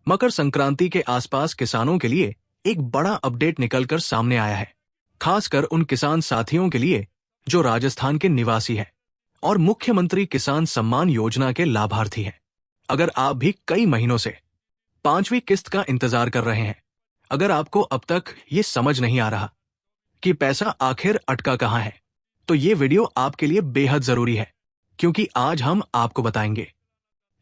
मकर संक्रांति के आसपास किसानों के लिए एक बड़ा अपडेट निकलकर सामने आया है, खासकर उन किसान साथियों के लिए जो राजस्थान के निवासी हैं और मुख्यमंत्री किसान सम्मान योजना के लाभार्थी हैं। अगर आप भी कई महीनों से 5वीं किस्त का इंतजार कर रहे हैं, अगर आपको अब तक ये समझ नहीं आ रहा कि पैसा आखिर अटका कहां है, तो ये वीडियो आपके लिए बेहद जरूरी है, क्योंकि आज हम आपको बताएंगे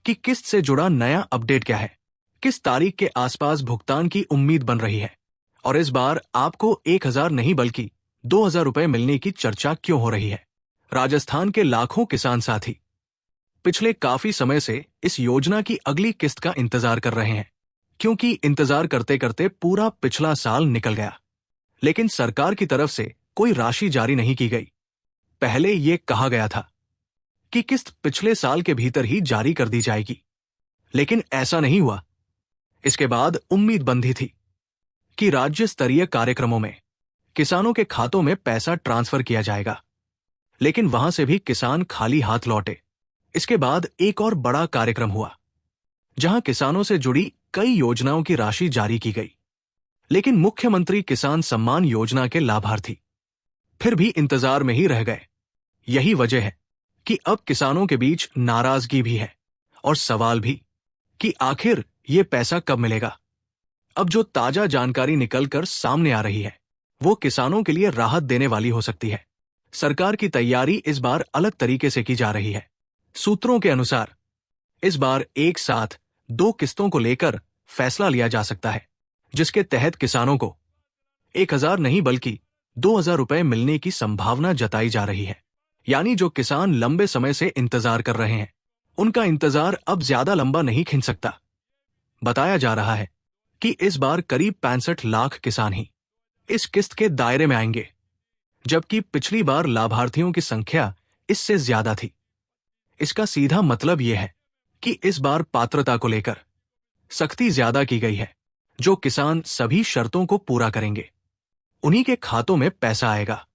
कि किस्त से जुड़ा नया अपडेट क्या है, किस तारीख के आसपास भुगतान की उम्मीद बन रही है और इस बार आपको 1000 नहीं बल्कि 2000 रुपए मिलने की चर्चा क्यों हो रही है। राजस्थान के लाखों किसान साथी पिछले काफी समय से इस योजना की अगली किस्त का इंतजार कर रहे हैं, क्योंकि इंतजार करते करते पूरा पिछला साल निकल गया, लेकिन सरकार की तरफ से कोई राशि जारी नहीं की गई। पहले ये कहा गया था कि किस्त पिछले साल के भीतर ही जारी कर दी जाएगी, लेकिन ऐसा नहीं हुआ। इसके बाद उम्मीद बंधी थी कि राज्य स्तरीय कार्यक्रमों में किसानों के खातों में पैसा ट्रांसफर किया जाएगा, लेकिन वहां से भी किसान खाली हाथ लौटे। इसके बाद एक और बड़ा कार्यक्रम हुआ, जहां किसानों से जुड़ी कई योजनाओं की राशि जारी की गई, लेकिन मुख्यमंत्री किसान सम्मान योजना के लाभार्थी फिर भी इंतजार में ही रह गए। यही वजह है कि अब किसानों के बीच नाराजगी भी है और सवाल भी कि आखिर ये पैसा कब मिलेगा। अब जो ताजा जानकारी निकलकर सामने आ रही है, वो किसानों के लिए राहत देने वाली हो सकती है। सरकार की तैयारी इस बार अलग तरीके से की जा रही है। सूत्रों के अनुसार इस बार एक साथ 2 किस्तों को लेकर फैसला लिया जा सकता है, जिसके तहत किसानों को 1000 नहीं बल्कि 2000 रुपए मिलने की संभावना जताई जा रही है। यानी जो किसान लंबे समय से इंतजार कर रहे हैं, उनका इंतजार अब ज्यादा लंबा नहीं खिंच सकता। बताया जा रहा है कि इस बार करीब 65 लाख किसान ही इस किस्त के दायरे में आएंगे, जबकि पिछली बार लाभार्थियों की संख्या इससे ज्यादा थी। इसका सीधा मतलब यह है कि इस बार पात्रता को लेकर सख्ती ज्यादा की गई है। जो किसान सभी शर्तों को पूरा करेंगे, उन्हीं के खातों में पैसा आएगा।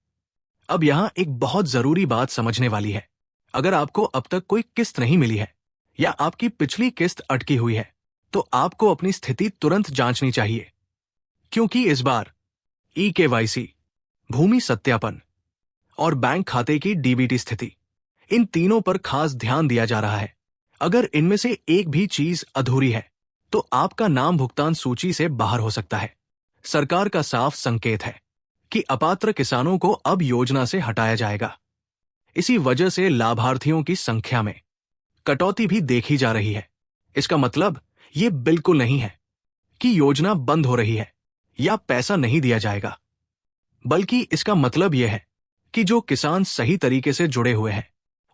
अब यहां एक बहुत जरूरी बात समझने वाली है। अगर आपको अब तक कोई किस्त नहीं मिली है या आपकी पिछली किस्त अटकी हुई है, तो आपको अपनी स्थिति तुरंत जांचनी चाहिए, क्योंकि इस बार ई-केवाईसी, भूमि सत्यापन और बैंक खाते की डीबीटी स्थिति, इन तीनों पर खास ध्यान दिया जा रहा है। अगर इनमें से एक भी चीज अधूरी है, तो आपका नाम भुगतान सूची से बाहर हो सकता है। सरकार का साफ संकेत है कि अपात्र किसानों को अब योजना से हटाया जाएगा। इसी वजह से लाभार्थियों की संख्या में कटौती भी देखी जा रही है। इसका मतलब ये बिल्कुल नहीं है कि योजना बंद हो रही है या पैसा नहीं दिया जाएगा, बल्कि इसका मतलब यह है कि जो किसान सही तरीके से जुड़े हुए हैं,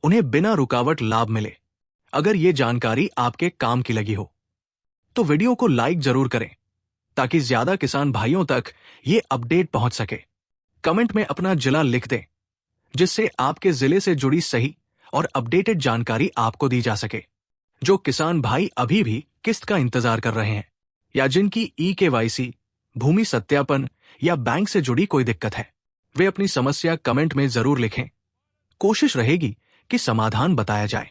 उन्हें बिना रुकावट लाभ मिले। अगर ये जानकारी आपके काम की लगी हो, तो वीडियो को लाइक जरूर करें, ताकि ज्यादा किसान भाइयों तक ये अपडेट पहुंच सके। कमेंट में अपना जिला लिख दें, जिससे आपके जिले से जुड़ी सही और अपडेटेड जानकारी आपको दी जा सके। जो किसान भाई अभी भी किस्त का इंतजार कर रहे हैं या जिनकी ई-केवाईसी, भूमि सत्यापन या बैंक से जुड़ी कोई दिक्कत है, वे अपनी समस्या कमेंट में जरूर लिखें। कोशिश रहेगी कि समाधान बताया जाए।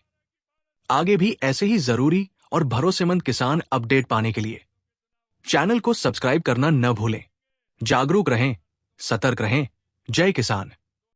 आगे भी ऐसे ही जरूरी और भरोसेमंद किसान अपडेट पाने के लिए चैनल को सब्सक्राइब करना न भूलें। जागरूक रहें, सतर्क रहें। जय किसान।